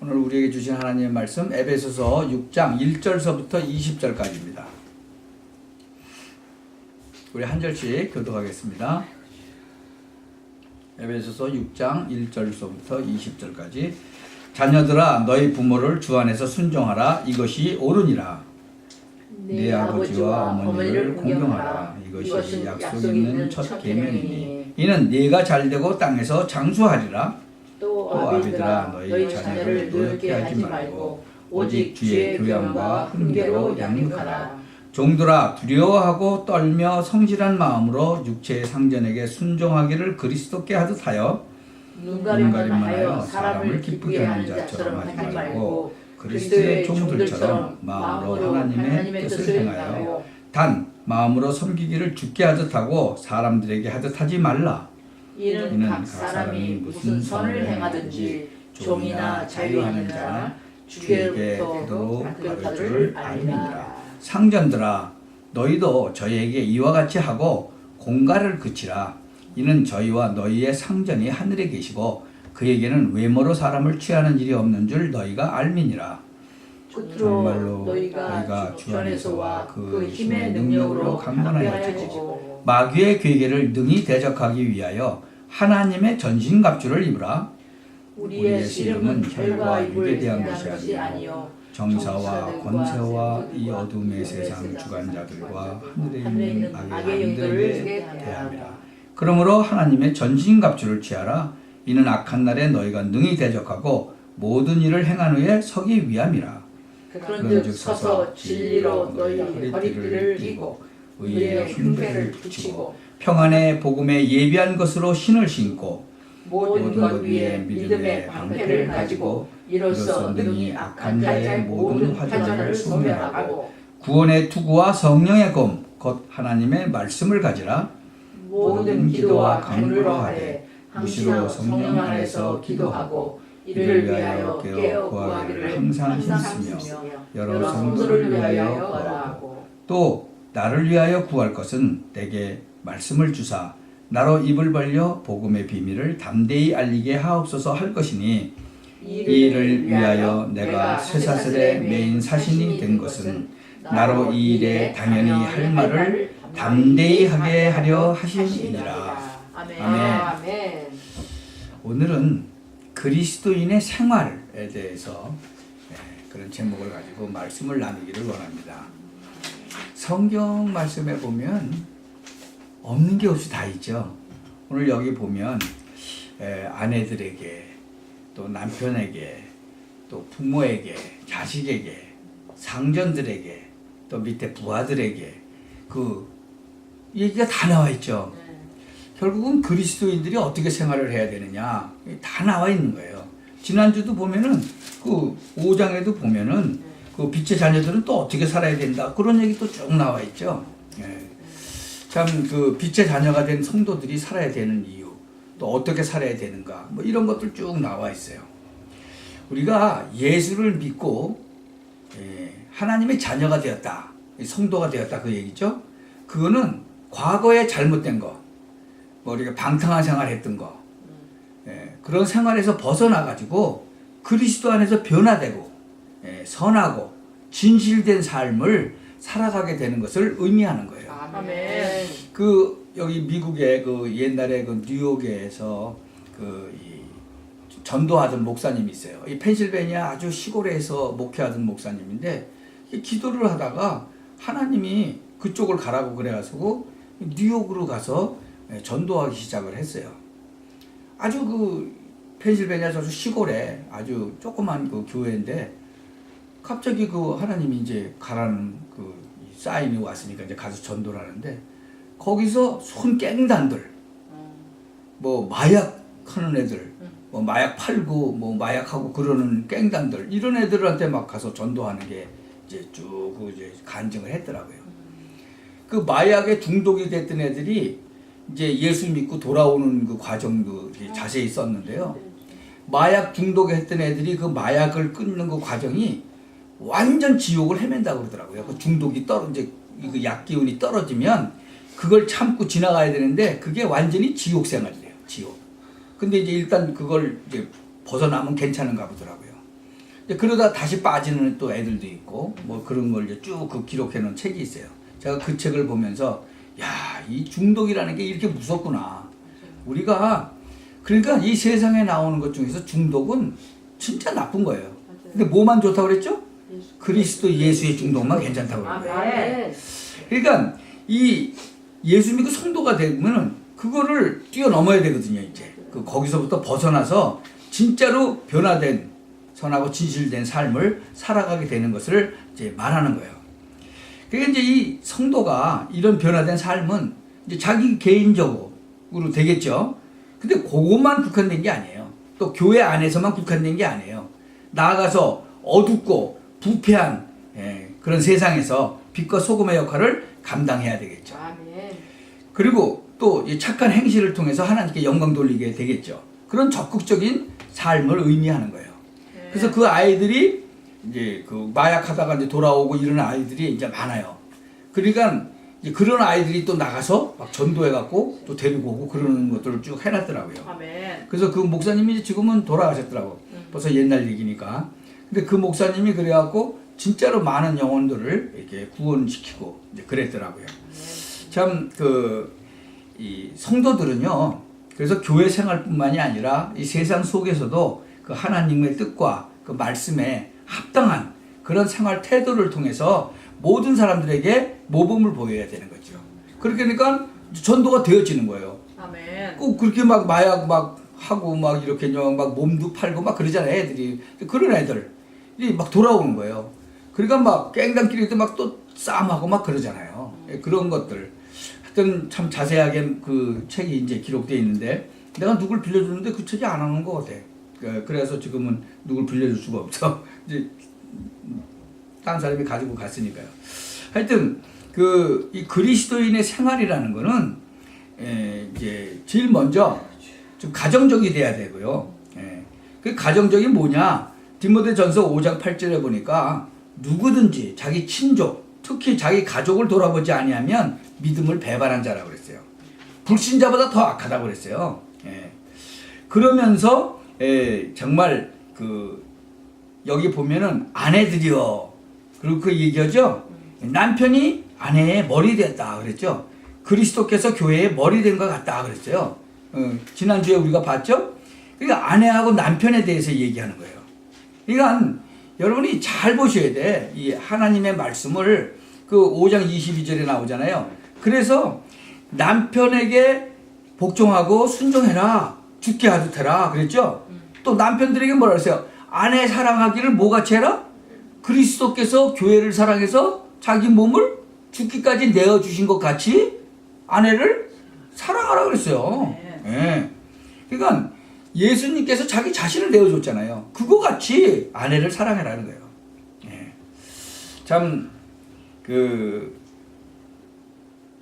오늘 우리에게 주신 하나님의 말씀 에베소서 6장 1절서부터 20절까지입니다. 우리 한 절씩 교독하겠습니다. 에베소서 6장 1절서부터 20절까지. 자녀들아 너희 부모를 주 안에서 순종하라. 이것이 옳으니라. 네 아버지와 어머니를 공경하라. 이것이 약속 있는 첫 계명이니 이는 네가 잘되고 땅에서 장수하리라. 또 아비들아 너희 자녀를 노엽게 하지 말고 오직 주의 교양과 훈계로 양육하라. 종들아 두려워하고 떨며 성실한 마음으로 육체의 상전에게 순종하기를 그리스도께 하듯 하여 눈가림만 하여 사람을 기쁘게 하는 자처럼 하지 말고 그리스도의 종들처럼 마음으로 하나님의 뜻을 행하여 단 마음으로 섬기기를 주께 하듯 하고 사람들에게 하듯 하지 말라. 이는 각 사람이 무슨 선을 행하든지 종이나 자유하는 자나 주께로부터 받을 줄 알미니라. 상전들아 너희도 저희에게 이와 같이 하고 공갈을 그치라. 이는 저희와 너희의 상전이 하늘에 계시고 그에게는 외모로 사람을 취하는 일이 없는 줄 너희가 알미니라. 정말로 너희가 주 안에서와 그 힘의 능력으로 강건하여지고 마귀의 괴계를 능히 대적하기 위하여 하나님의 전신갑주를 입으라. 우리의 씨름은 혈과 육에 대한 것이 아니요 정사와 권세와 이 어둠의 세상 주관자들과 하늘에 있는 악의 영들에게 대함이라. 그러므로 하나님의 전신갑주를 취하라. 이는 악한 날에 너희가 능히 대적하고 모든 일을 행한 후에 서기 위함이라. 그런즉 서서 진리로 너희 허리띠를 띠고 의의 흉배를 붙이고 평안의 복음에 예비한 것으로 신을 신고 모든 것 위에 믿음의 방패를 가지고 이로써 능히 악한 자의 모든 화전을 소멸하고 구원의 투구와 성령의 검 곧 하나님의 말씀을 가지라. 모든 기도와 간구로 하되 무시로 성령 안에서 기도하고 이를 위하여 깨어 구하기를 항상 힘쓰며 여러 성도를 위하여 구하고 또 나를 위하여 구할 것은 내게 말씀을 주사 나로 입을 벌려 복음의 비밀을 담대히 알리게 하옵소서 할 것이니 이 일을 위하여 내가 쇠사슬의 메인 사신이 된 것은 나로 이 일에 당연히 할 말을 담대히 하게 하려 하심이니라. 아멘. 오늘은 그리스도인의 생활에 대해서 그런 제목을 가지고 말씀을 나누기를 원합니다. 성경 말씀에 보면 없는 게 없이 다 있죠. 오늘 여기 보면 아내들에게 또 남편에게 또 부모에게 자식에게 상전들에게 또 밑에 부하들에게 그 얘기가 다 나와 있죠. 결국은 그리스도인들이 어떻게 생활을 해야 되느냐 다 나와 있는 거예요. 지난주도 보면은 그 5장에도 보면은 그 빛의 자녀들은 또 어떻게 살아야 된다 그런 얘기도 쭉 나와 있죠. 참 그 빛의 자녀가 된 성도들이 살아야 되는 이유 또 어떻게 살아야 되는가 뭐 이런 것들 쭉 나와 있어요. 우리가 예수를 믿고 하나님의 자녀가 되었다 성도가 되었다 그 얘기죠. 그거는 과거에 잘못된 거 뭐 우리가 방탕한 생활했던 거 그런 생활에서 벗어나가지고 그리스도 안에서 변화되고 선하고 진실된 삶을 살아가게 되는 것을 의미하는 거예요. 아멘. 그 여기 미국의 그 옛날에 그 뉴욕에서 그 전도하던 목사님이 있어요. 이 펜실베니아 아주 시골에서 목회하던 목사님인데 기도를 하다가 하나님이 그쪽을 가라고 그래가지고 뉴욕으로 가서 전도하기 시작을 했어요. 아주 그 펜실베니아 저 시골에 아주 조그만 그 교회인데 갑자기 그 하나님이 이제 가라는 그 사인이 왔으니까 이제 가서 전도를 하는데 거기서 손 깽단들 뭐 마약 하는 애들 뭐 마약 팔고 뭐 마약하고 그러는 깽단들 이런 애들한테 막 가서 전도하는 게 이제 쭉 이제 간증을 했더라고요. 그 마약에 중독이 됐던 애들이 이제 예수 믿고 돌아오는 그 과정도 자세히 썼는데요. 마약 중독에 했던 애들이 그 마약을 끊는 그 과정이 완전 지옥을 헤맨다고 그러더라고요. 그 중독이 이제 그 약 기운이 떨어지면 그걸 참고 지나가야 되는데 그게 완전히 지옥 생활이래요. 지옥. 근데 이제 일단 그걸 이제 벗어나면 괜찮은가 보더라고요. 이제 그러다 다시 빠지는 또 애들도 있고 뭐 그런 걸 이제 쭉 그 기록해 놓은 책이 있어요. 제가 그 책을 보면서 야, 이 중독이라는 게 이렇게 무섭구나. 우리가 그러니까 이 세상에 나오는 것 중에서 중독은 진짜 나쁜 거예요. 근데 뭐만 좋다고 그랬죠? 그리스도 예수의 중독만 괜찮다고 그랬어요. 그러니까 이 예수 믿고 성도가 되면은 그거를 뛰어넘어야 되거든요. 이제 거기서부터 벗어나서 진짜로 변화된 선하고 진실된 삶을 살아가게 되는 것을 이제 말하는 거예요. 그러니까 이제 이 성도가 이런 변화된 삶은 이제 자기 개인적으로 되겠죠. 근데 그것만 국한된 게 아니에요. 또 교회 안에서만 국한된 게 아니에요. 나아가서 어둡고 부패한 그런 세상에서 빛과 소금의 역할을 감당해야 되겠죠. 그리고 또 착한 행실을 통해서 하나님께 영광 돌리게 되겠죠. 그런 적극적인 삶을 의미하는 거예요. 그래서 그 아이들이 이제 그 마약하다가 이제 돌아오고 이런 아이들이 이제 많아요. 그러니까 이제 그런 아이들이 또 나가서 막 전도해갖고 또 데리고 오고 그러는 것들을 쭉 해놨더라고요. 아멘. 그래서 그 목사님이 지금은 돌아가셨더라고. 벌써 옛날 얘기니까. 근데 그 목사님이 그래갖고 진짜로 많은 영혼들을 이렇게 구원시키고 이제 그랬더라고요. 참 이 성도들은요. 그래서 교회 생활뿐만이 아니라 이 세상 속에서도 그 하나님의 뜻과 그 말씀에 합당한 그런 생활 태도를 통해서 모든 사람들에게 모범을 보여야 되는 거죠. 그렇게 하니까 전도가 되어지는 거예요. 아멘. 꼭 그렇게 막 마약 막 하고 막 이렇게 막 몸도 팔고 막 그러잖아요, 애들이. 그런 애들이 막 돌아오는 거예요. 그러니까 막 깽당끼리도 막 또 싸움하고 막 그러잖아요. 그런 것들. 하여튼 참 자세하게 그 책이 이제 기록되어 있는데 내가 누굴 빌려주는데 그 책이 안 오는 것 같아. 그래서 지금은 누굴 빌려줄 수가 없어. 이제 다른 사람이 가지고 갔으니까요. 하여튼 이 그리스도인의 생활이라는 거는 이제 제일 먼저 좀 가정적이 돼야 되고요. 그 가정적이 뭐냐? 디모데전서 5장 8절에 보니까 누구든지 자기 친족, 특히 자기 가족을 돌아보지 아니하면 믿음을 배반한 자라고 그랬어요. 불신자보다 더 악하다고 그랬어요. 그러면서 정말 여기 보면은 아내들이여, 그리고 그 얘기하죠. 남편이 아내의 머리 됐다 그랬죠. 그리스도께서 교회의 머리 된 것 같다 그랬어요. 지난주에 우리가 봤죠. 그러니까 아내하고 남편에 대해서 얘기하는 거예요. 그러니까 여러분이 잘 보셔야 돼. 이 하나님의 말씀을 그 5장 22절에 나오잖아요. 그래서 남편에게 복종하고 순종해라, 죽게 하듯 해라 그랬죠. 또 남편들에게 뭐라 그랬어요? 아내 사랑하기를 뭐같이 해라? 그리스도께서 교회를 사랑해서 자기 몸을 죽기까지 내어주신 것 같이 아내를 사랑하라 그랬어요. 네. 그러니까 예수님께서 자기 자신을 내어줬잖아요. 그거 같이 아내를 사랑해라는 거예요. 네. 참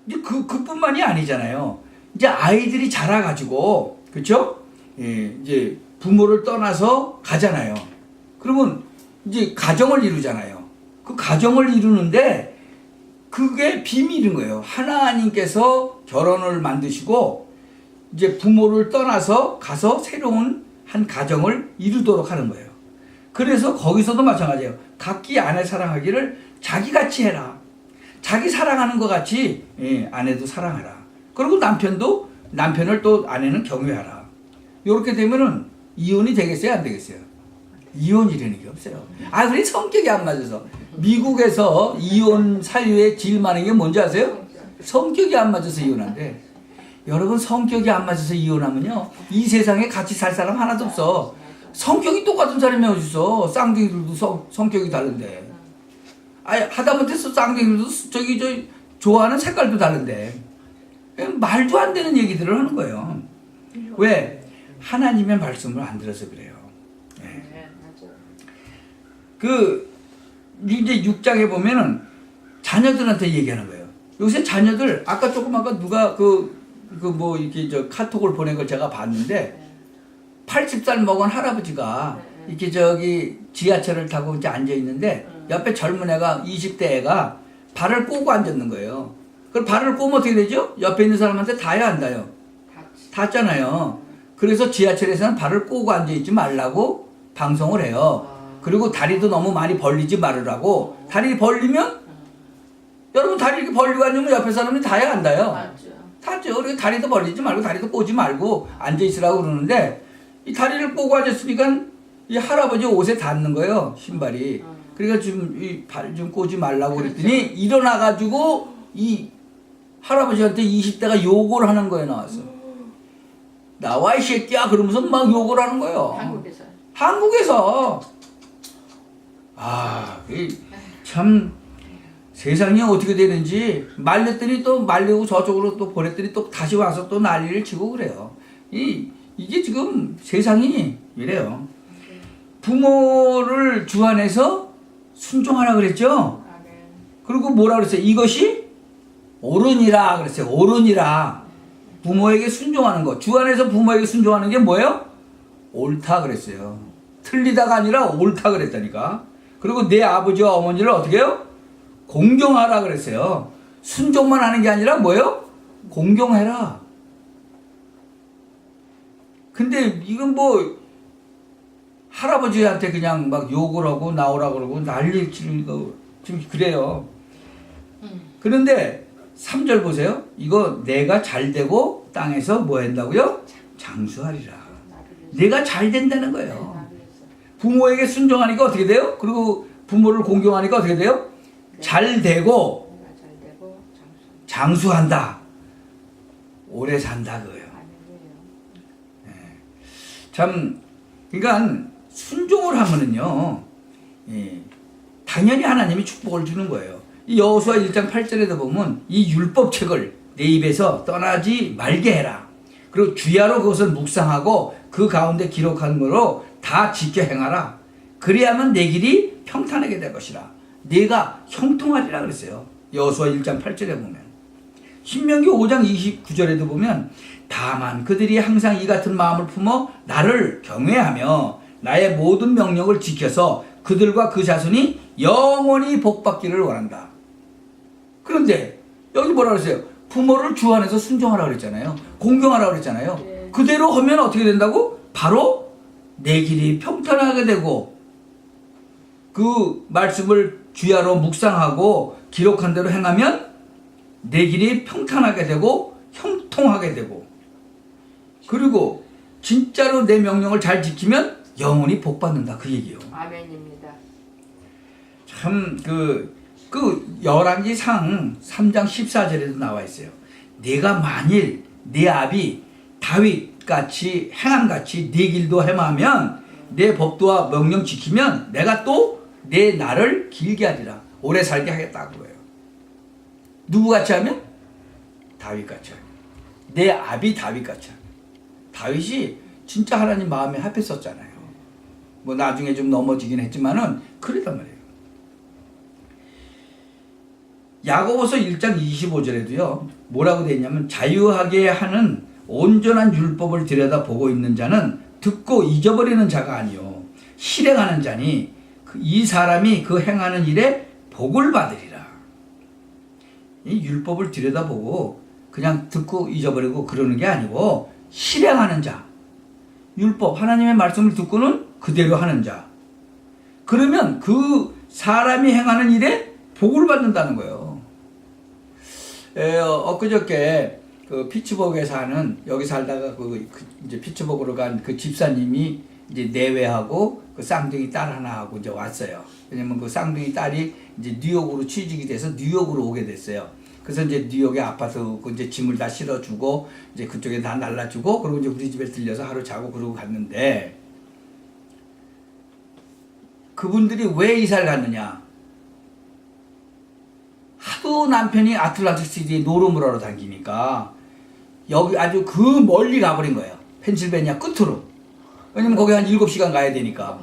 그뿐만이 아니잖아요. 이제 아이들이 자라가지고, 그쵸? 이제 부모를 떠나서 가잖아요. 그러면 이제 가정을 이루잖아요. 그 가정을 이루는데 그게 비밀인 거예요. 하나님께서 결혼을 만드시고 이제 부모를 떠나서 가서 새로운 한 가정을 이루도록 하는 거예요. 그래서 거기서도 마찬가지예요. 각기 아내 사랑하기를 자기같이 해라. 자기 사랑하는 것 같이 아내도 사랑하라. 그리고 남편도 남편을 또 아내는 경외하라. 이렇게 되면은 이혼이 되겠어요, 안 되겠어요? 이혼이라는 게 없어요. 그래 성격이 안 맞아서. 미국에서 이혼 사유에 제일 많은 게 뭔지 아세요? 성격이 안 맞아서 이혼한대. 여러분, 성격이 안 맞아서 이혼하면요, 이 세상에 같이 살 사람 하나도 없어. 성격이 똑같은 사람이 어딨어. 쌍둥이들도 성격이 다른데. 하다못해 쌍둥이들도 좋아하는 색깔도 다른데. 말도 안 되는 얘기들을 하는 거예요. 왜? 하나님의 말씀을 안 들어서 그래요. 이제 6장에 보면은 자녀들한테 얘기하는 거예요. 요새 자녀들, 아까 누가 이렇게 카톡을 보낸 걸 제가 봤는데, 80살 먹은 할아버지가 이렇게 지하철을 타고 이제 앉아 있는데, 옆에 젊은 애가, 20대 애가 발을 꼬고 앉았는 거예요. 그럼 발을 꼬면 어떻게 되죠? 옆에 있는 사람한테 닿아야 안 닿아요? 닿잖아요. 그래서 지하철에서는 발을 꼬고 앉아있지 말라고 방송을 해요. 그리고 다리도 너무 많이 벌리지 말으라고. 다리 벌리면 여러분 다리 이렇게 벌리고 앉으면 옆에 사람이 다야 안다요. 타죠. 그리고 다리도 벌리지 말고 다리도 꼬지 말고 앉아 있으라고 그러는데 이 다리를 꼬고 앉았으니까 이 할아버지 옷에 닿는 거예요, 신발이. 그러니까 지금 이 발 좀 꼬지 말라고 그랬더니 일어나가지고 이 할아버지한테 20대가 욕을 하는 거예요, 나와서. 나와 이 새끼야 그러면서 막 욕을 하는 거예요. 한국에서. 참 세상이 어떻게 되는지 말렸더니 또 말리고 저쪽으로 또 보냈더니 또 다시 와서 또 난리를 치고 그래요. 이게 지금 세상이 이래요. 부모를 주안에서 순종하라 그랬죠. 그리고 뭐라 그랬어요? 이것이 옳으니라 그랬어요. 옳으니라. 부모에게 순종하는 거. 주안에서 부모에게 순종하는 게 뭐예요? 옳다 그랬어요. 틀리다가 아니라 옳다 그랬다니까. 그리고 내 아버지와 어머니를 어떻게 해요? 공경하라 그랬어요. 순종만 하는 게 아니라 뭐예요? 공경해라. 근데 이건 뭐 할아버지한테 그냥 막 욕을 하고 나오라 그러고 난리 치고 좀 그래요. 그런데 3절 보세요. 이거 내가 잘 되고 땅에서 뭐 한다고요? 장수하리라. 내가 잘 된다는 거예요. 부모에게 순종하니까 어떻게 돼요? 그리고 부모를 공경하니까 어떻게 돼요? 잘 되고 장수한다. 오래 산다 그거예요. 네. 참 그러니까 순종을 하면은요, 당연히 하나님이 축복을 주는 거예요. 이 여호수아 1장 8절에도 보면 이 율법책을 내 입에서 떠나지 말게 해라. 그리고 주야로 그것을 묵상하고 그 가운데 기록한 거로 다 지켜 행하라. 그리하면 내 길이 평탄하게 될 것이라. 내가 형통하리라 그랬어요. 여호수아 1장 8절에 보면. 신명기 5장 29절에도 보면 다만 그들이 항상 이 같은 마음을 품어 나를 경외하며 나의 모든 명령을 지켜서 그들과 그 자손이 영원히 복받기를 원한다. 그런데 여기 뭐라 그랬어요? 부모를 주 안에서 순종하라 그랬잖아요. 공경하라 그랬잖아요. 네. 그대로 하면 어떻게 된다고? 바로 내 길이 평탄하게 되고 그 말씀을 주야로 묵상하고 기록한 대로 행하면 내 길이 평탄하게 되고 형통하게 되고 그리고 진짜로 내 명령을 잘 지키면 영원히 복받는다 그 얘기예요. 아멘입니다. 참 그 열왕기상 3장 14절에도 나와 있어요. 내가 만일 내 아비 다윗같이 행함같이 네 길도 행하면 내 법도와 명령 지키면 내가 또 내 날을 길게 하리라. 오래 살게 하겠다고 그래요. 누구같이 하면? 다윗같이 하면. 내 아비 다윗같이 하면. 다윗이 진짜 하나님 마음에 합했었잖아요. 뭐 나중에 좀 넘어지긴 했지만은 그랬단 말이에요. 야고보서 1장 25절에도요. 뭐라고 되어 있냐면 자유하게 하는 온전한 율법을 들여다보고 있는 자는 듣고 잊어버리는 자가 아니요 실행하는 자니 이 사람이 그 행하는 일에 복을 받으리라. 이 율법을 들여다보고 그냥 듣고 잊어버리고 그러는 게 아니고 실행하는 자. 율법 하나님의 말씀을 듣고는 그대로 하는 자. 그러면 그 사람이 행하는 일에 복을 받는다는 거예요. 엊그저께 그 피츠버그에 사는 여기 살다가 이제 피츠버그로 간 그 집사님이 이제 내외하고 그 쌍둥이 딸 하나하고 이제 왔어요. 왜냐면 그 쌍둥이 딸이 이제 뉴욕으로 취직이 돼서 뉴욕으로 오게 됐어요. 그래서 이제 뉴욕에 아파트 그 이제 짐을 다 실어주고 이제 그쪽에 다 날라주고 그리고 이제 우리 집에 들려서 하루 자고 그러고 갔는데 그분들이 왜 이사를 갔느냐? 하도 남편이 아틀란틱 시티에 노름을 하러 다니니까 여기 아주 그 멀리 가버린 거예요. 펜실베니아 끝으로. 왜냐면 거기 한 7시간 가야 되니까.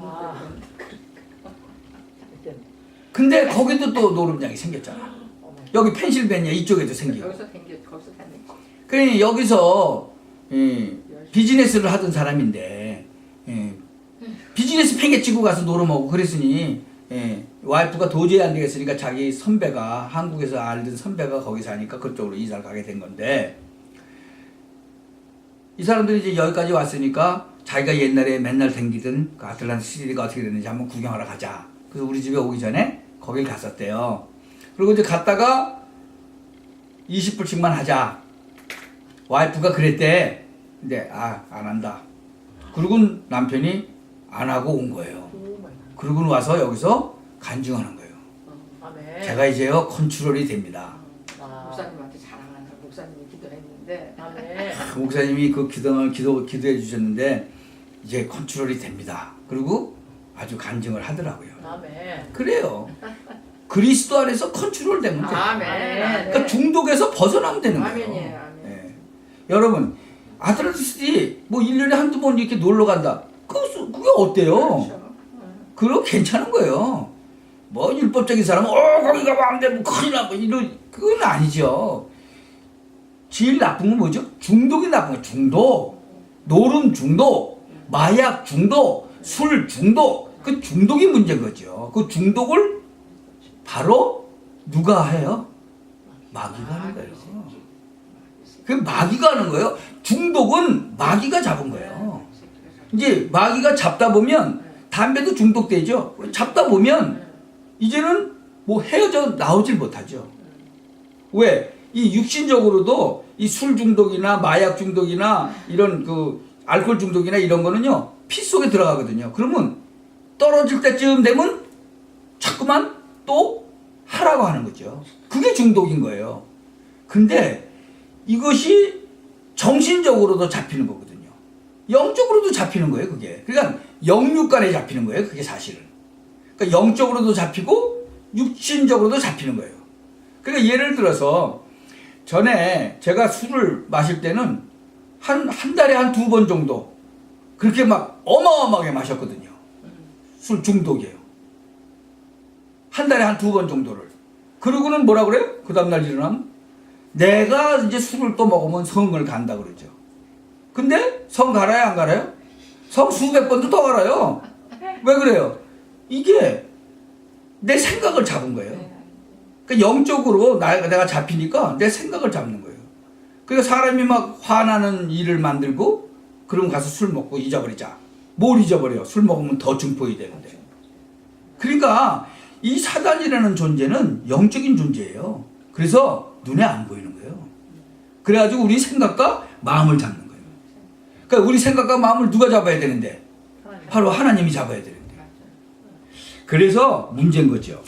근데 거기도 또 노름장이 생겼잖아. 여기 펜실베니아 이쪽에도 생기고. 거기서 갔네. 그러니 여기서 비즈니스를 하던 사람인데 비즈니스 팽개 치고 가서 노름하고 그랬으니 와이프가 도저히 안 되겠으니까 자기 선배가 한국에서 알던 선배가 거기 사니까 그쪽으로 이사를 가게 된 건데 이 사람들이 이제 여기까지 왔으니까 자기가 옛날에 맨날 댕기던 그 아틀란트 시리가 어떻게 됐는지 한번 구경하러 가자. 그래서 우리 집에 오기 전에 거길 갔었대요. 그리고 이제 갔다가 20불씩만 하자. 와이프가 그랬대. 근데 안 한다. 그리고 남편이 안 하고 온 거예요. 그러고 와서 여기서 간증하는 거예요. 아멘. 제가 이제요 컨트롤이 됩니다. 목사님한테 자랑하는 목사님이 기도했는데 아멘. 목사님이 그 기도해 주셨는데 이제 컨트롤이 됩니다. 그리고 아주 간증을 하더라고요. 아멘. 그래요. 그리스도 안에서 컨트롤 되면 돼요. 아멘. 그러니까 중독에서 벗어나면 되는 거예요. 아멘이에요. 아멘. 예. 여러분 아틀란티스디 뭐 1년에 한두 번 이렇게 놀러 간다. 그게 어때요? 그렇죠. 그거 괜찮은 거예요. 뭐 율법적인 사람은 거기 가면 안 돼. 뭐 큰일 나. 뭐 이런 그건 아니죠. 제일 나쁜 건 뭐죠? 중독이 나쁜 거예요. 중독. 노름 중독, 마약 중독, 술 중독. 그 중독이 문제인 거죠. 그 중독을 바로 누가 해요? 마귀가 하는 거예요. 그 마귀가 하는 거예요. 중독은 마귀가 잡은 거예요. 이제 마귀가 잡다 보면 담배도 중독되죠. 잡다 보면 이제는 뭐 헤어져 나오질 못하죠. 왜? 이 육신적으로도 이 술 중독이나 마약 중독이나 이런 그 알코올 중독이나 이런 거는요 피 속에 들어가거든요. 그러면 떨어질 때쯤 되면 자꾸만 또 하라고 하는 거죠. 그게 중독인 거예요. 근데 이것이 정신적으로도 잡히는 거거든요. 영적으로도 잡히는 거예요, 그게. 그러니까 영육간에 잡히는 거예요, 그게 사실은. 그러니까 영적으로도 잡히고 육신적으로도 잡히는 거예요. 그러니까 예를 들어서 전에 제가 술을 마실 때는 한 달에 한 2번 정도 그렇게 막 어마어마하게 마셨거든요. 술 중독이에요. 한 달에 한 2번 정도를. 그러고는 뭐라 그래요? 그 다음날 일어나면 내가 이제 술을 또 먹으면 성을 간다 그러죠. 근데 성 갈아요, 안 갈아요? 성 수백 번도 더 갈아요. 왜 그래요? 이게 내 생각을 잡은 거예요. 그러니까 영적으로 내가 잡히니까 내 생각을 잡는 거예요. 그러니까 사람이 막 화나는 일을 만들고 그러면 가서 술 먹고 잊어버리자. 뭘 잊어버려? 술 먹으면 더 증폭이 되는데. 그러니까 이 사단이라는 존재는 영적인 존재예요. 그래서 눈에 안 보이는 거예요. 그래가지고 우리 생각과 마음을 잡는 거예요. 그러니까 우리 생각과 마음을 누가 잡아야 되는데? 바로 하나님이 잡아야 되는데. 그래서 문제인 거죠.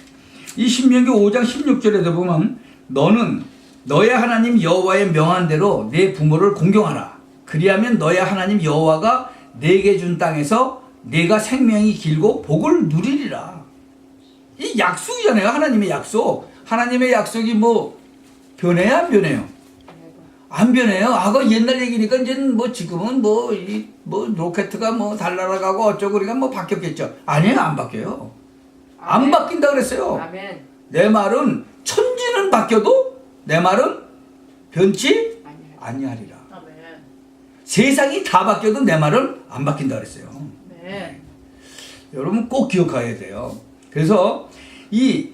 이 신명기 5장 16절에도 보면 너는 너의 하나님 여호와의 명한 대로 내 부모를 공경하라. 그리하면 너의 하나님 여호와가 내게 준 땅에서 내가 생명이 길고 복을 누리리라. 이 약속이잖아요. 하나님의 약속. 하나님의 약속이 뭐 변해요? 안 변해요? 안 변해요. 그 옛날 얘기니까 이제는 뭐 지금은 뭐 로켓가 뭐 달날아가고 어쩌고 그러니까 뭐 바뀌었겠죠. 아니에요. 안 바뀌어요. 안 바뀐다 그랬어요. 아멘. 내 말은 천지는 바뀌어도 내 말은 변치 아니하리라. 아멘. 세상이 다 바뀌어도 내 말은 안 바뀐다 그랬어요. 네. 여러분 꼭 기억해야 돼요. 그래서 이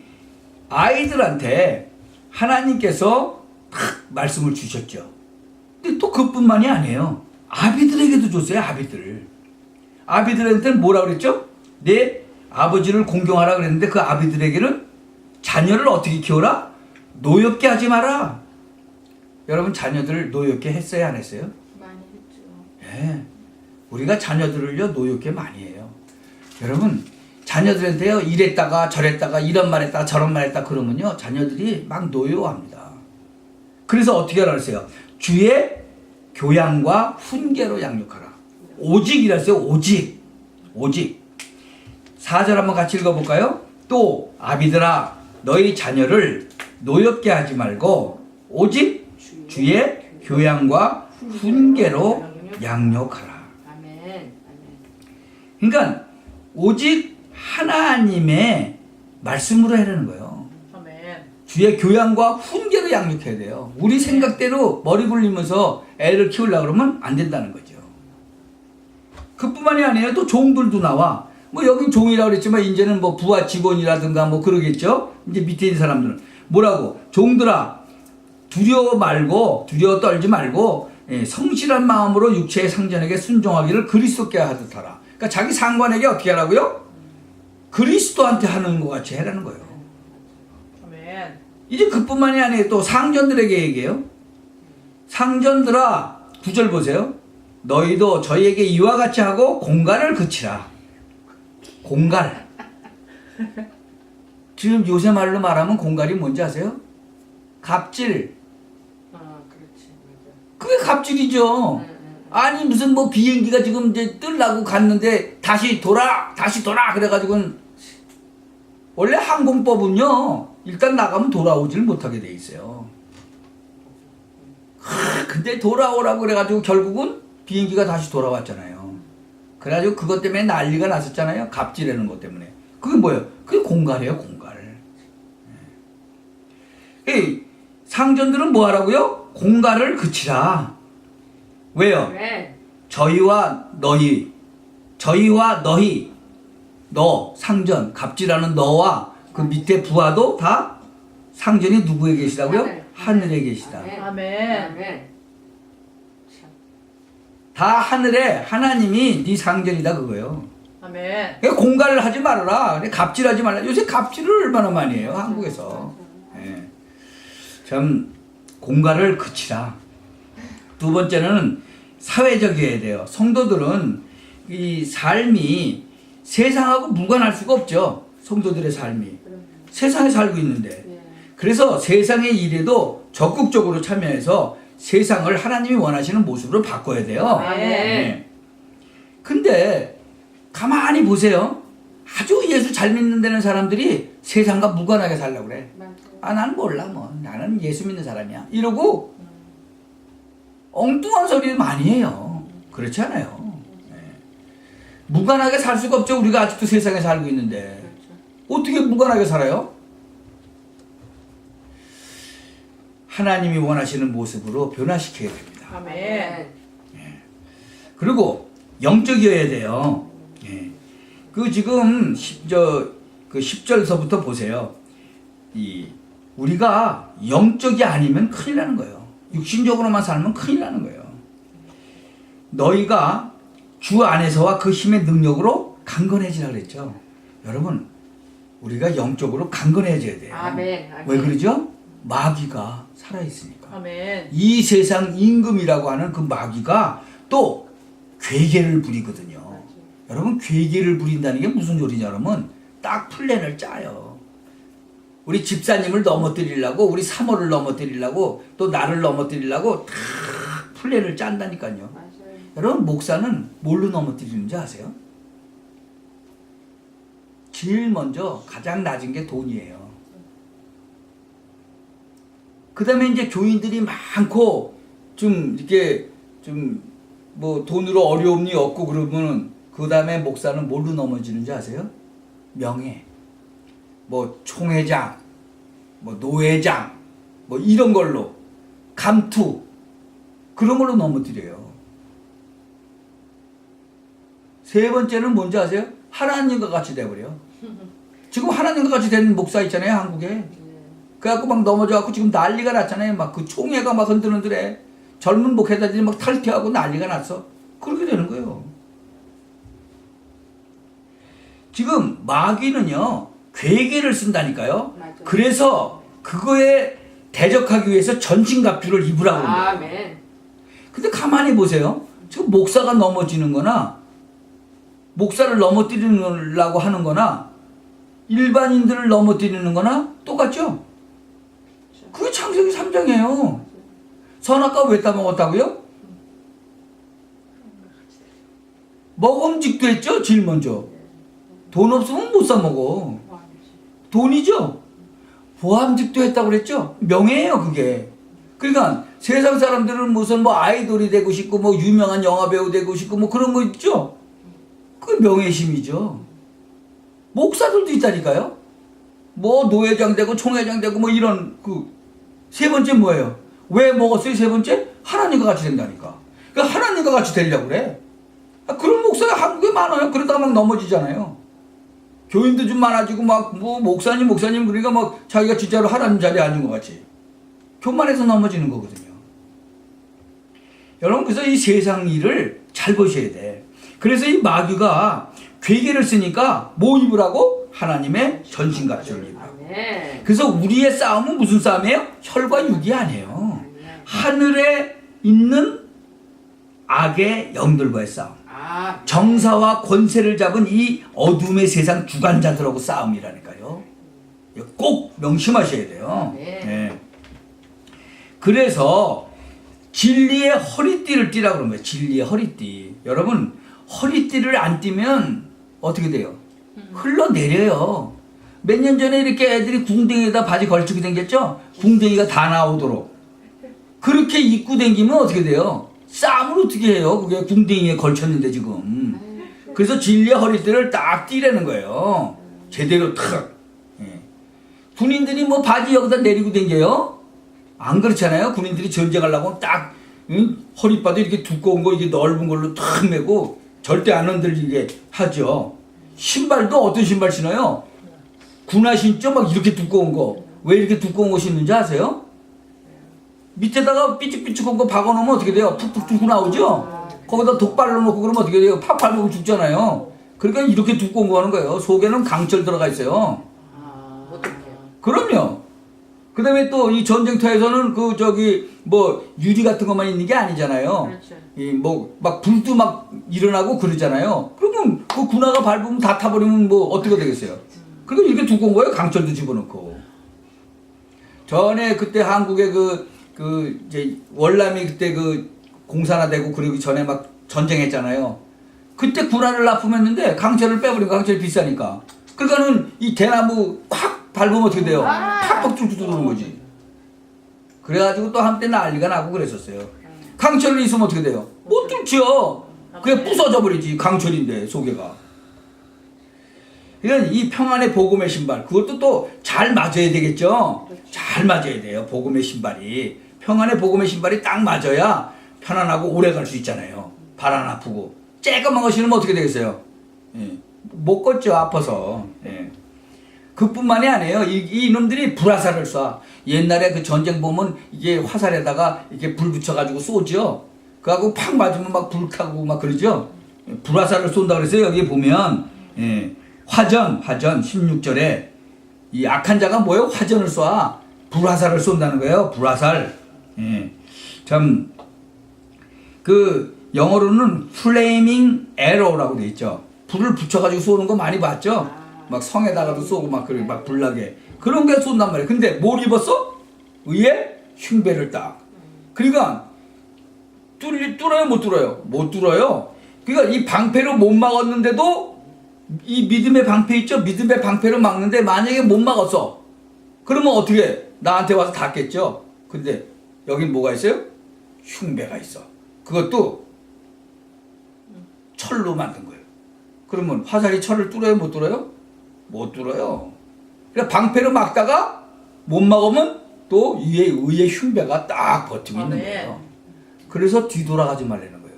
아이들한테 하나님께서 딱 말씀을 주셨죠. 근데 또 그뿐만이 아니에요. 아비들에게도 줬어요. 아비들한테는 뭐라 그랬죠? 내 아버지를 공경하라 그랬는데 그 아비들에게는 자녀를 어떻게 키워라? 노엽게 하지 마라. 여러분 자녀들 노엽게 했어요? 안 했어요? 많이 했죠. 예. 우리가 자녀들을요 노엽게 많이 해요. 여러분 자녀들한테요 이랬다가 저랬다가 이런 말 했다가 저런 말 했다 그러면요 자녀들이 막 노여워합니다. 그래서 어떻게 하라 그랬어요? 주의 교양과 훈계로 양육하라. 오직이라 했어요. 오직 4절 한번 같이 읽어볼까요? 또 아비들아 너희 자녀를 노엽게 하지 말고 오직 주의 교양과 훈계로 양육하라. 아멘. 그러니까 오직 하나님의 말씀으로 하라는 거예요. 아멘. 주의 교양과 훈계로 양육해야 돼요. 우리 생각대로 머리 굴리면서 애를 키우려고 그러면 안 된다는 거죠. 그뿐만이 아니에요. 또 종들도 나와. 뭐 여긴 종이라고 그랬지만 이제는 뭐 부하 직원이라든가 뭐 그러겠죠. 이제 밑에 있는 사람들은 뭐라고? 종들아 두려워 떨지 말고 성실한 마음으로 육체의 상전에게 순종하기를 그리스도께 하듯 하라. 그러니까 자기 상관에게 어떻게 하라고요? 그리스도한테 하는 것 같이 해라는 거예요. 아멘. 이제 그뿐만이 아니에요. 또 상전들에게 얘기해요. 상전들아, 9절 보세요. 너희도 저희에게 이와 같이 하고 공갈을 그치라. 공갈. 지금 요새 말로 말하면 공갈이 뭔지 아세요? 갑질. 그렇지. 맞아. 그게 갑질이죠. 아니 무슨 뭐 비행기가 지금 이제 뜨려고 갔는데 다시 돌아 그래가지고는 원래 항공법은요 일단 나가면 돌아오질 못하게 돼 있어요. 근데 돌아오라고 그래가지고 결국은 비행기가 다시 돌아왔잖아요. 그래가지고 그것 때문에 난리가 났었잖아요. 갑질하는 것 때문에. 그게 뭐예요? 그게 공갈이에요, 공갈. 상전들은 뭐 하라고요? 공갈을 그치라. 왜요? 네. 저희와 너희, 너 상전, 갑질하는 너와 그 밑에 부하도 다 상전이 누구에 계시다고요? 하늘. 하늘에 계시다. 아멘. 아멘. 다 하늘에 하나님이 네 상전이다 그거예요. 아멘. 그러니까 공갈을 하지 말아라. 갑질하지 말라. 요새 갑질을 얼마나 많이 해요, 한국에서. 예. 참 공갈을 그치라. 두 번째는 사회적이어야 돼요. 성도들은 이 삶이 세상하고 무관할 수가 없죠. 성도들의 삶이. 세상에 살고 있는데. 그래서 세상의 일에도 적극적으로 참여해서 세상을 하나님이 원하시는 모습으로 바꿔야 돼요. 네. 근데 가만히 보세요. 아주 예수 잘 믿는 데는 사람들이 세상과 무관하게 살려고 그래. 아, 나는 몰라 뭐. 나는 예수 믿는 사람이야. 이러고 엉뚱한 소리 많이 해요. 그렇지 않아요. 네. 무관하게 살 수가 없죠. 우리가 아직도 세상에 살고 있는데. 어떻게 무관하게 살아요? 하나님이 원하시는 모습으로 변화시켜야 됩니다. 아멘. 예. 그리고 영적이어야 돼요. 예. 그 지금 10절서부터 보세요. 우리가 영적이 아니면 큰일 나는 거예요. 육신적으로만 살면 큰일 나는 거예요. 너희가 주 안에서와 그 힘의 능력으로 강건해지라 그랬죠. 여러분, 우리가 영적으로 강건해져야 돼요. 아멘. 아멘. 왜 그러죠? 마귀가 살아있으니까. 아멘. 이 세상 임금이라고 하는 그 마귀가 또 괴계를 부리거든요. 여러분, 괴계를 부린다는 게 무슨 소리냐 그러면 딱 플랜을 짜요. 우리 집사님을 넘어뜨리려고, 우리 사모를 넘어뜨리려고, 또 나를 넘어뜨리려고 다 플랜을 짠다니까요. 맞아요. 여러분, 목사는 뭘로 넘어뜨리는지 아세요? 제일 먼저 가장 낮은 게 돈이에요. 그 다음에 이제 교인들이 많고, 좀 이렇게 뭐 돈으로 어려움이 없고 그러면 그 다음에 목사는 뭘로 넘어지는지 아세요? 명예. 뭐 총회장, 뭐 노회장, 뭐 이런 걸로 감투 그런 걸로 넘어뜨려요. 세 번째는 뭔지 아세요? 하나님과 같이 돼버려. 지금 하나님과 같이 된 목사 있잖아요, 한국에. 그래갖고 막 넘어져갖고 지금 난리가 났잖아요. 막 그 총회가 막 흔들흔들해. 젊은 목회자들이 막 탈퇴하고 난리가 났어. 그렇게 되는 거예요. 지금 마귀는요, 괴계를 쓴다니까요. 맞아요. 그래서 그거에 대적하기 위해서 전신갑주를 입으라고 그러는 거예요. 아멘. 근데 가만히 보세요. 지금 목사가 넘어지는 거나 목사를 넘어뜨리려고 하는 거나 일반인들을 넘어뜨리는 거나 똑같죠? 그게 창세기 3장이에요. 선악과 왜 따먹었다고요? 먹음직도 했죠, 제일 먼저. 돈 없으면 못 사 먹어. 돈이죠. 보암직도 했다고 그랬죠. 명예예요, 그게. 그러니까 세상 사람들은 무슨 뭐 아이돌이 되고 싶고 뭐 유명한 영화 배우 되고 싶고 뭐 그런 거 있죠. 그게 명예심이죠. 목사들도 있다니까요. 뭐 노회장 되고 총회장 되고 뭐 이런 세 번째 뭐예요? 왜 먹었어요? 세 번째? 하나님과 같이 된다니까. 그러니까 하나님과 같이 되려고 그래. 그런 목사가 한국에 많아요. 그러다가 막 넘어지잖아요. 교인도 좀 많아지고 막 뭐 목사님 그러니까 막 자기가 진짜로 하나님 자리에 앉은 것 같이 교만해서 넘어지는 거거든요. 여러분 그래서 이 세상 일을 잘 보셔야 돼. 그래서 이 마귀가 괴계를 쓰니까 뭐 입으라고? 하나님의 전신갑주를 입으라고. 아멘. 그래서 우리의 싸움은 무슨 싸움이에요? 혈과 육이 아니에요. 하늘에 있는 악의 영들과의 싸움. 아, 정사와 권세를 잡은 이 어둠의 세상 주관자들하고 싸움이라니까요. 꼭 명심하셔야 돼요. 네. 그래서 진리의 허리띠를 띠라고 그런 거예요. 진리의 허리띠. 여러분 허리띠를 안 띠면 어떻게 돼요? 흘러내려요. 몇 년 전에 이렇게 애들이 궁뎅이에다 바지 걸치고 다녔죠? 궁뎅이가 다 나오도록. 그렇게 입고 다니면 어떻게 돼요? 싸움을 어떻게 해요? 그게 궁뎅이에 걸쳤는데 지금. 그래서 진리의 허리띠를 딱 띠라는 거예요. 제대로 탁. 예. 군인들이 뭐 바지 여기다 내리고 다녀요? 안 그렇잖아요. 군인들이 전쟁하려고 딱 허리바도 이렇게 두꺼운 거 이게 넓은 걸로 탁 메고 절대 안 흔들리게 하죠. 신발도 어떤 신발 신어요? 군화 신죠? 막 이렇게 두꺼운 거. 왜 이렇게 두꺼운 거 신는지 아세요? 밑에다가 삐죽삐죽한 거 박아놓으면 어떻게 돼요? 푹푹 뚫고 나오죠? 거기다 독발로 놓고 그러면 어떻게 돼요? 팍팍 먹고 죽잖아요. 그러니까 이렇게 두꺼운 거 하는 거예요. 속에는 강철 들어가 있어요. 어떡해. 그럼요. 그 다음에 또 이 전쟁터에서는 뭐 유리 같은 것만 있는 게 아니잖아요. 그렇죠. 막 불도 막 일어나고 그러잖아요. 그러면 그 군화가 밟으면 다 타버리면 뭐 어떻게 되겠어요? 그러니까 이렇게 두꺼운 거예요. 강철도 집어넣고. 전에 그때 한국에 이제 월남이 그때 공산화되고 그러기 전에 막 전쟁했잖아요. 그때 군화를 납품했는데 강철을 빼버리고 강철이 비싸니까. 그러니까는 이 대나무 콱 밟으면 어떻게 돼요? 팍팍 뚫고 들어오는 거지. 그래가지고 또 한때 난리가 나고 그랬었어요. 강철을 있으면 어떻게 돼요? 못 뚫죠. 그게 부서져 버리지. 강철인데 속에가. 그러니까 이 평안의 복음의 신발 그것도 또 잘 맞아야 되겠죠. 잘 맞아야 돼요. 복음의 신발이 평안의 복음의 신발이 딱 맞아야 편안하고 오래 갈 수 있잖아요. 발 안 아프고 쬐까만 거 신으면 어떻게 되겠어요? 예. 못 걷죠. 아파서. 예. 그뿐만이 아니에요. 이놈들이 불화살을 쏴. 옛날에 그 전쟁 보면 이게 화살에다가 이렇게 불 붙여가지고 쏘죠. 그하고 팍 맞으면 막 불타고 막 그러죠. 불화살을 쏜다 그랬어요. 여기 보면 화전 16절에 이 악한 자가 뭐예요? 화전을 쏴. 불화살을 쏜다는 거예요. 불화살. 참 영어로는 flaming arrow라고 돼 있죠. 불을 붙여가지고 쏘는 거 많이 봤죠? 막 성에다가도 쏘고 막 그래 막 불나게 그런 게 쏜단 말이에요. 근데 뭘 입었어? 위에 흉배를 딱. 그러니까 뚫어요 못 뚫어요? 못 뚫어요. 그러니까 이 방패로 못 막았는데도 이 믿음의 방패 있죠? 믿음의 방패로 막는데 만약에 못 막았어. 그러면 어떻게 해? 나한테 와서 닿겠죠? 근데 여긴 뭐가 있어요? 흉배가 있어. 그것도 철로 만든 거예요. 그러면 화살이 철을 뚫어요 못 뚫어요? 못 뚫어요. 그러니까 방패로 막다가 못 막으면 또 위에 의의 흉배가 딱 버티고 있는 거예요. 그래서 뒤돌아가지 말라는 거예요.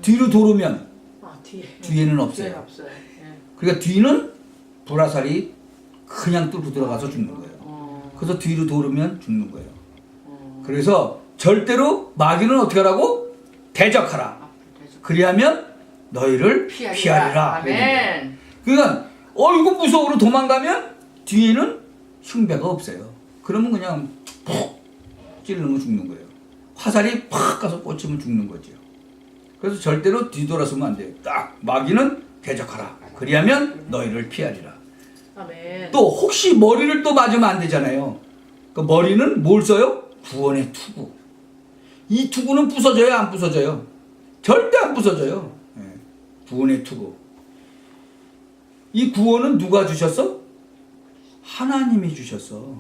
뒤로 돌으면 뒤에는 없어요. 그러니까 뒤는 불화살이 그냥 뚫고 들어가서 죽는 거예요. 그래서 뒤로 돌으면 죽는 거예요. 그래서 절대로 마귀는 어떻게 하라고? 대적하라. 그리하면 너희를 피하리라. 아멘. 그러니까 이거 무서워로 도망가면 뒤에는 흉배가 없어요. 그러면 그냥 푹 찌르면 죽는 거예요. 화살이 팍 가서 꽂히면 죽는 거죠. 그래서 절대로 뒤돌아서면 안 돼요. 딱 마귀는 대적하라. 그리하면 너희를 피하리라. 아멘. 또 혹시 머리를 또 맞으면 안 되잖아요. 그 머리는 뭘 써요? 구원의 투구. 이 투구는 부서져요, 안 부서져요? 절대 안 부서져요. 구원의 투구. 이 구원은 누가 주셨어? 하나님이 주셨어.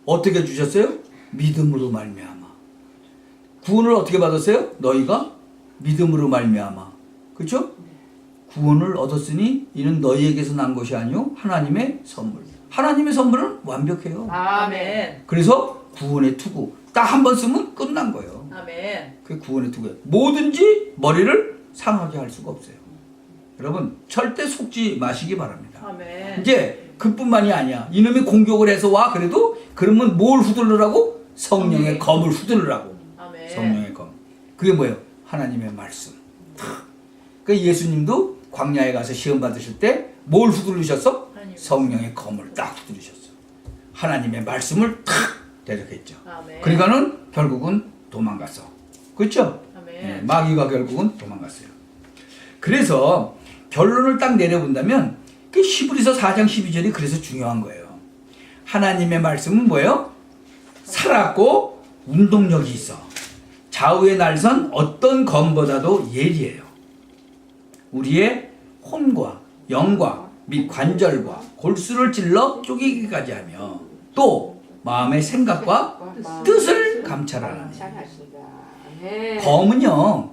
어떻게 주셨어요? 믿음으로 말미암아. 구원을 어떻게 받았어요? 너희가 믿음으로 말미암아. 그렇죠? 구원을 얻었으니 이는 너희에게서 난 것이 아니요 하나님의 선물. 하나님의 선물은 완벽해요. 아멘. 그래서 구원의 투구. 딱 한 번 쓰면 끝난 거예요. 아멘. 그게 구원의 투구예요. 뭐든지 머리를 상하게 할 수가 없어요. 여러분 절대 속지 마시기 바랍니다. 아멘. 이제 그뿐만이 아니야. 이놈이 공격을 해서 와 그래도 그러면 뭘 후들르라고? 성령의 검을 후들르라고. 아멘. 성령의 검. 그게 뭐예요? 하나님의 말씀. 그 예수님도 광야에 가서 시험 받으실 때 뭘 휘두르셨어? 성령의 검을 딱 휘두르셨어. 하나님의 말씀을 탁 대적했죠. 아멘. 그러니까는 결국은 도망갔어. 그렇죠? 아멘. 예, 마귀가 결국은 도망갔어요. 그래서 결론을 딱 내려본다면 그 히브리서 4장 12절이 그래서 중요한 거예요. 하나님의 말씀은 뭐예요? 살았고 운동력이 있어. 좌우의 날선 어떤 검보다도 예리해요. 우리의 혼과 영과 및 관절과 골수를 찔러 쪼개기까지 하며 또 마음의 생각과 뜻을 감찰하는. 검은요,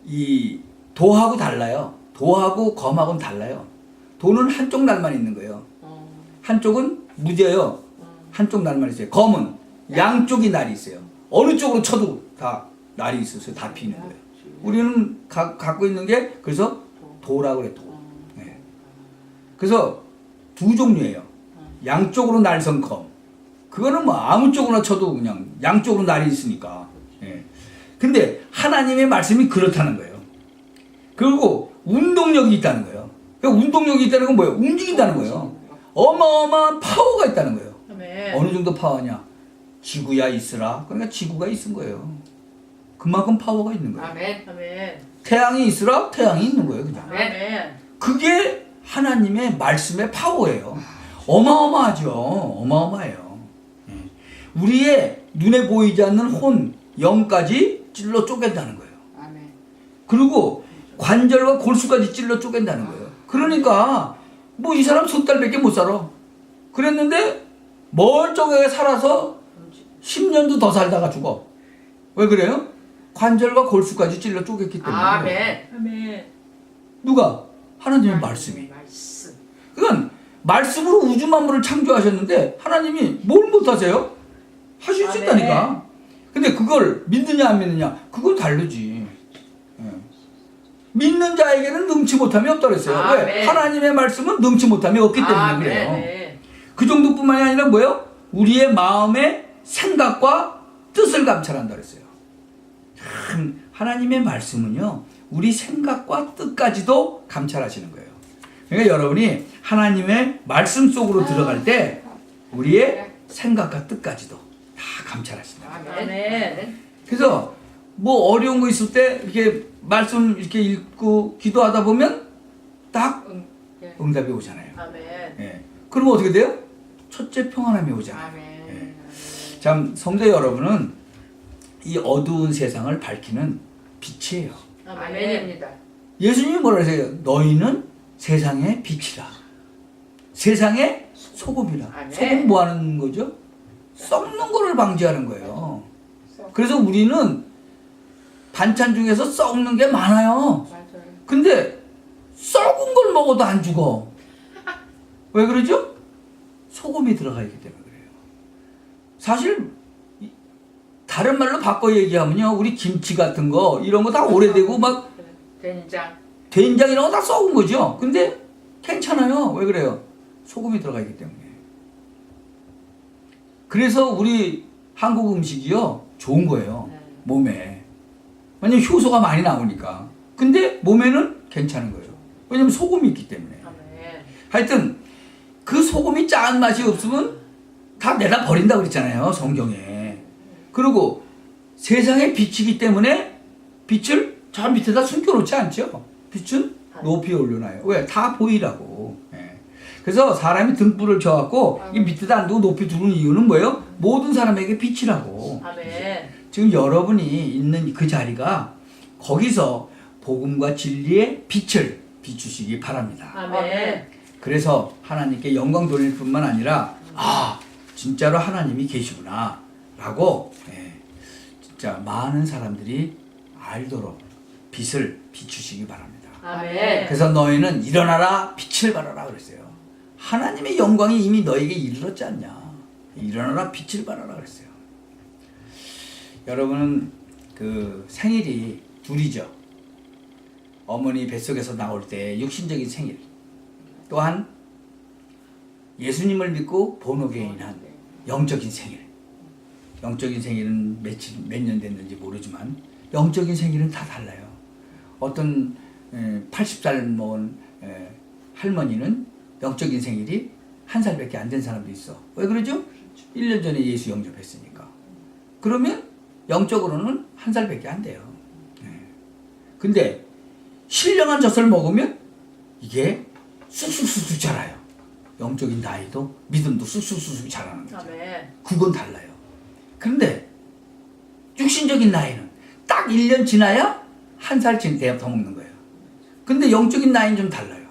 이 도하고 달라요. 도하고 검하고는 달라요. 도는 한쪽 날만 있는 거예요. 한쪽은 무뎌요. 한쪽 날만 있어요. 검은 양쪽이 날이 있어요. 어느 쪽으로 쳐도 다 날이 있어서 다 피는 거예요. 우리는 갖고 있는 게 그래서 도라고 그래. 도. 네. 그래서 두 종류예요. 양쪽으로 날선 검. 그거는 뭐 아무 쪽으로 쳐도 그냥 양쪽으로 날이 있으니까. 예. 근데 하나님의 말씀이 그렇다는 거예요. 그리고 운동력이 있다는 거예요. 그러니까 운동력이 있다는 건 뭐예요? 움직인다는 거예요. 어마어마한 파워가 있다는 거예요. 아멘. 어느 정도 파워냐? 지구야 있으라. 그러니까 지구가 있은 거예요. 그만큼 파워가 있는 거예요. 아멘. 아멘. 태양이 있으라 태양이 있는 거예요. 그냥. 아멘. 그게 하나님의 말씀의 파워예요. 어마어마하죠. 어마어마해요. 예. 우리의 눈에 보이지 않는 혼, 영까지 찔러 쪼갠다는 거예요. 아멘. 그리고 관절과 골수까지 찔러 쪼갠다는 거예요. 그러니까 뭐 이 사람 석 달밖에 못 살아. 그랬는데 멀쩡하게 살아서 10년도 더 살다가 죽어. 왜 그래요? 관절과 골수까지 찔러 쪼갰기 때문에. 아멘. 아멘. 누가? 하나님의 말씀이. 말씀. 그건 말씀으로 우주 만물을 창조하셨는데 하나님이 뭘 못하세요? 하실 수 있다니까. 근데 그걸 믿느냐 안 믿느냐 그건 다르지. 예. 믿는 자에게는 능치 못함이 없다고 그랬어요. 왜? 아멘. 하나님의 말씀은 능치 못함이 없기 때문에 아멘. 그래요. 아멘. 그 정도뿐만이 아니라 뭐예요? 우리의 마음의 생각과 뜻을 감찰한다 그랬어요. 참 하나님의 말씀은요 우리 생각과 뜻까지도 감찰하시는 거예요. 그러니까 여러분이 하나님의 말씀 속으로 들어갈 때 우리의 생각과 뜻까지도 다 감찰하신다. 아멘. 그래서 뭐 어려운 거 있을 때 이렇게 말씀 이렇게 읽고 기도하다 보면 딱 응답이 오잖아요. 아멘. 예. 그러면 어떻게 돼요? 첫째 평안함이 오잖아요. 아멘. 예. 참 성도 여러분은 이 어두운 세상을 밝히는 빛이에요. 아멘입니다. 예수님이 뭐라 하세요? 너희는 세상의 빛이라. 세상의 소금이라. 아멘. 소금 뭐 하는 거죠? 썩는 거를 방지하는 거예요. 그래서 우리는 반찬 중에서 썩는 게 많아요. 맞아요. 근데 썩은 걸 먹어도 안 죽어. 왜 그러죠? 소금이 들어가 있기 때문에 그래요. 사실 다른 말로 바꿔 얘기하면요, 우리 김치 같은 거 이런 거 다 오래되고 막 된장. 된장 이런 거 다 썩은 거죠. 근데 괜찮아요. 왜 그래요? 소금이 들어가 있기 때문에. 그래서 우리 한국 음식이요 좋은 거예요. 몸에. 왜냐면 효소가 많이 나오니까. 근데 몸에는 괜찮은 거예요. 왜냐면 소금이 있기 때문에. 아멘. 하여튼 그 소금이 짠 맛이 없으면 다 내다 버린다고 그랬잖아요. 성경에. 그리고 세상의 빛이기 때문에 빛을 저 밑에다 숨겨놓지 않죠. 빛은 높이 올려놔요. 왜? 다 보이라고. 예. 그래서 사람이 등불을 켜갖고 이 밑에다 안 두고 높이 두는 이유는 뭐예요? 모든 사람에게 빛이라고. 아멘. 지금 여러분이 있는 그 자리가 거기서 복음과 진리의 빛을 비추시기 바랍니다. 아멘. 그래서 하나님께 영광 돌릴 뿐만 아니라 아 진짜로 하나님이 계시구나 라고 진짜 많은 사람들이 알도록 빛을 비추시기 바랍니다. 아멘. 그래서 너희는 일어나라 빛을 발하라 그랬어요. 하나님의 영광이 이미 너에게 이르렀지 않냐. 일어나라 빛을 발하라 그랬어요. 여러분은 그 생일이 둘이죠. 어머니 뱃속에서 나올 때 육신적인 생일, 또한 예수님을 믿고 본어게인한 영적인 생일. 영적인 생일은 몇 년 됐는지 모르지만 영적인 생일은 다 달라요. 어떤 80살 먹은 할머니는 영적인 생일이 1살밖에 안 된 사람도 있어. 왜 그러죠? 1년 전에 예수 영접했으니까. 그러면 영적으로는 1살밖에 안 돼요. 근데 신령한 젖을 먹으면 이게 쑥쑥쑥쑥 자라요. 영적인 나이도 믿음도 쑥쑥쑥쑥 자라는 거죠. 아멘. 그건 달라요. 그런데 육신적인 나이는 딱 1년 지나야 1살 돼야 더 먹는 거예요. 근데 영적인 나이는 좀 달라요.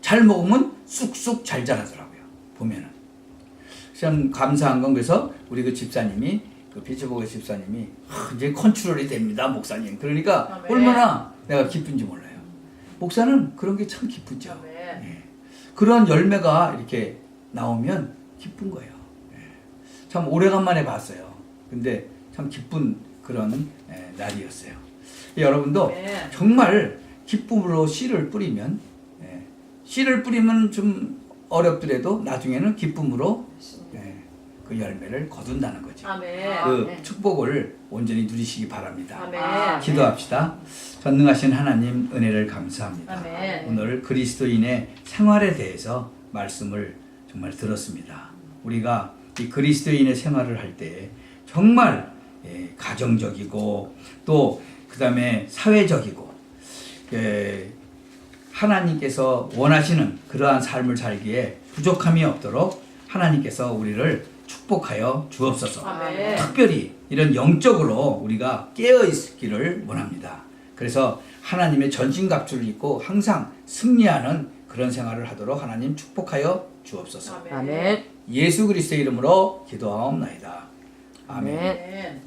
잘 먹으면 쑥쑥 잘 자라더라고요. 보면은. 참 감사한 건 그래서 우리 그 집사님이 그 비치보그 집사님이 이제 컨트롤이 됩니다, 목사님. 그러니까 아멘. 얼마나 내가 기쁜지 몰라요. 목사는 그런 게 참 기쁘죠. 아멘. 예. 그런 열매가 이렇게 나오면 기쁜 거예요. 예. 참 오래간만에 봤어요. 근데 참 기쁜 그런 날이었어요. 여러분도 아멘. 정말 기쁨으로 씨를 뿌리면 씨를 뿌리면 좀 어렵더라도 나중에는 기쁨으로 그 열매를 거둔다는 거죠. 아멘. 그 네. 축복을 온전히 누리시기 바랍니다. 아멘. 기도합시다. 전능하신 하나님 은혜를 감사합니다. 아멘. 오늘 그리스도인의 생활에 대해서 말씀을 정말 들었습니다. 우리가 이 그리스도인의 생활을 할 때 정말 가정적이고 또 그 다음에 사회적이고 하나님께서 원하시는 그러한 삶을 살기에 부족함이 없도록 하나님께서 우리를 축복하여 주옵소서. 아멘. 특별히 이런 영적으로 우리가 깨어 있기를 원합니다. 그래서 하나님의 전신갑주를 입고 항상 승리하는 그런 생활을 하도록 하나님 축복하여 주옵소서. 아멘. 예수 그리스도의 이름으로 기도하옵나이다. 아멘. 아멘.